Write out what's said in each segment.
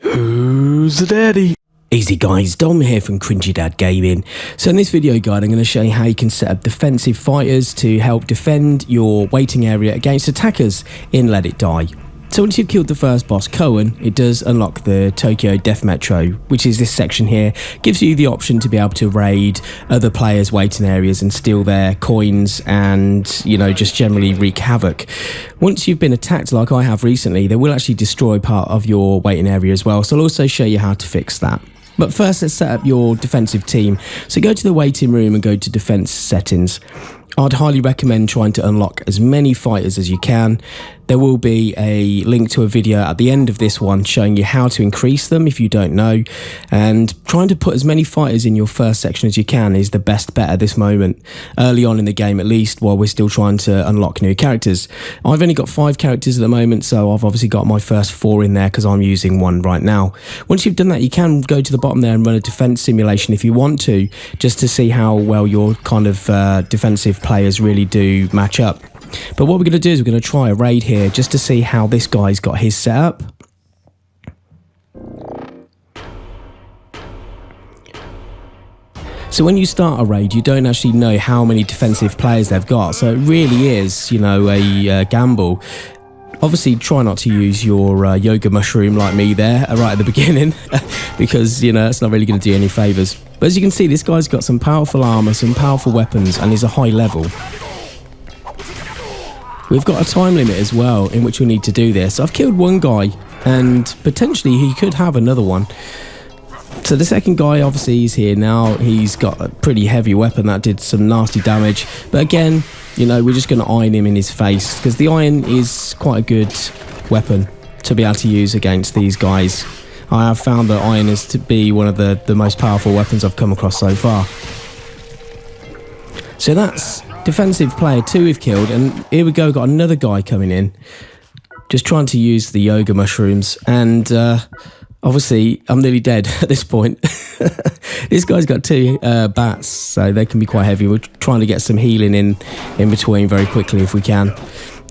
Who's the daddy? Easy guys, Dom here from Cringy Dad Gaming. So in this video guide I'm going to show you how you can set up defensive fighters to help defend your waiting area against attackers in Let It Die. So once you've killed the first boss, Cohen, it does unlock the Tokyo Death Metro, which is this section here. Gives you the option to be able to raid other players' waiting areas and steal their coins and, you know, just generally wreak havoc. Once you've been attacked like I have recently, they will actually destroy part of your waiting area as well. So I'll also show you how to fix that. But first, let's set up your defensive team. So go to the waiting room and go to defense settings. I'd highly recommend trying to unlock as many fighters as you can. There will be a link to a video at the end of this one showing you how to increase them if you don't know. And trying to put as many fighters in your first section as you can is the best bet at this moment. Early on in the game at least, while we're still trying to unlock new characters. I've only got 5 characters at the moment, so I've obviously got my first 4 in there because I'm using one right now. Once you've done that, you can go to the bottom there and run a defense simulation if you want to, just to see how well your kind of defensive players really do match up. But what we're going to do is we're going to try a raid here just to see how this guy's got his setup. So when you start a raid, you don't actually know how many defensive players they've got, so it really is, you know, a gamble. Obviously, try not to use your yoga mushroom like me there right at the beginning, because, you know, it's not really going to do any favours. But as you can see, this guy's got some powerful armour, some powerful weapons, and he's a high level. We've got a time limit as well in which we need to do this. I've killed one guy, and potentially he could have another one. So the second guy, obviously, he's here now. He's got a pretty heavy weapon that did some nasty damage. But again, you know, we're just going to iron him in his face, because the iron is quite a good weapon to be able to use against these guys. I have found that iron is to be one of the most powerful weapons I've come across so far. So that's defensive player 2 we've killed, and here we go, got another guy coming in. Just trying to use the yoga mushrooms, and obviously I'm nearly dead at this point. This guy's got 2 bats, so they can be quite heavy. We're trying to get some healing in between very quickly if we can.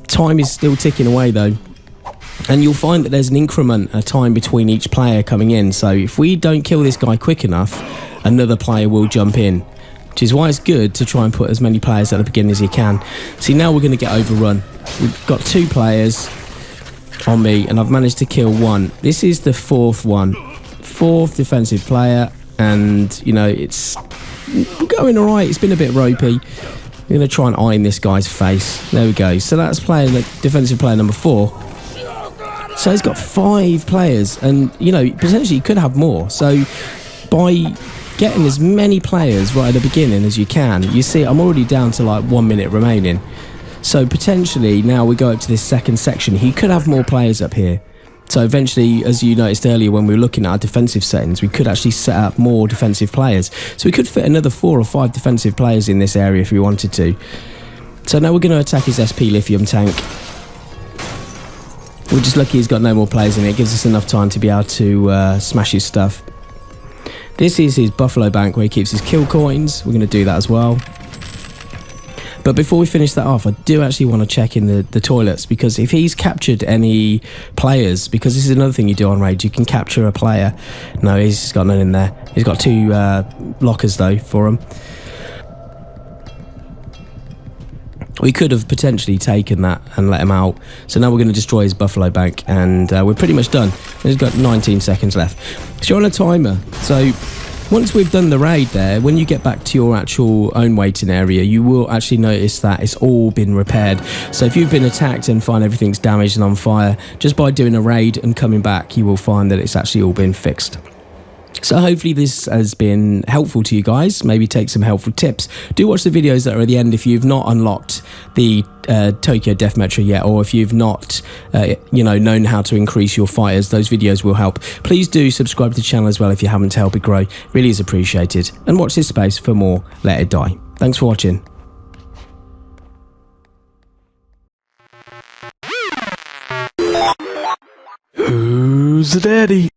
Time is still ticking away though, and you'll find that there's an increment of time between each player coming in. So if we don't kill this guy quick enough, another player will jump in, which is why it's good to try and put as many players at the beginning as you can. See, now we're going to get overrun. We've got 2 players on me, and I've managed to kill 1. This is the 4th one. 4th defensive player, and, you know, it's going all right. It's been a bit ropey. We're going to try and iron this guy's face. There we go. So that's defensive player number 4. So he's got 5 players, and, you know, potentially he could have more. So by getting as many players right at the beginning as you can, you see I'm already down to like 1 minute remaining. So potentially now we go up to this second section, he could have more players up here. So eventually, as you noticed earlier when we were looking at our defensive settings, we could actually set up more defensive players. So we could fit another 4 or 5 defensive players in this area if we wanted to. So now we're going to attack his SP lithium tank. We're just lucky he's got no more players in it. It gives us enough time to be able to smash his stuff. This is his Buffalo Bank where he keeps his kill coins. We're going to do that as well. But before we finish that off, I do actually want to check in the toilets, because if he's captured any players, because this is another thing you do on raids, you can capture a player. No, he's got none in there. He's got 2 lockers though for him. We could have potentially taken that and let him out. So now we're going to destroy his Buffalo Bank, and we're pretty much done. He's got 19 seconds left. So you're on a timer. So once we've done the raid there, when you get back to your actual own waiting area, you will actually notice that it's all been repaired. So if you've been attacked and find everything's damaged and on fire, just by doing a raid and coming back, you will find that it's actually all been fixed. So hopefully this has been helpful to you guys. Maybe take some helpful tips. Do watch the videos that are at the end if you've not unlocked the Tokyo Death Metro yet, or if you've not you know, known how to increase your fighters. Those videos will help. Please do subscribe to the channel as well if you haven't, to help it grow. Really is appreciated. And watch this space for more Let It Die. Thanks for watching. Who's the daddy?